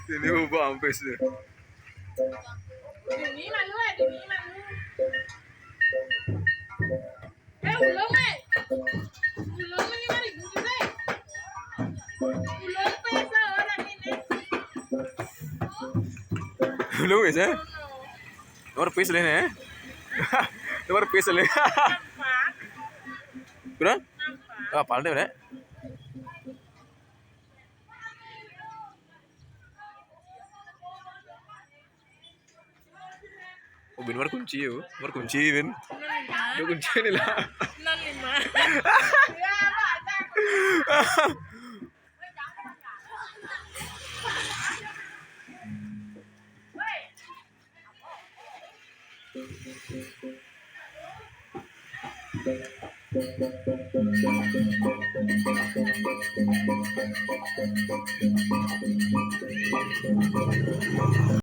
Ini ubah ampes deh. Ini malu ini malu. Ulung ulung ini mari gudi deh. Ulung pesa orang ini. Belum ya? Nomor pes le ne? Nomor pes le. Nampak. Kurang? Nampak. Ah, palte ne? Oh, bin nomor kunci bin. Nomor kunci ni lah. 65. Ya,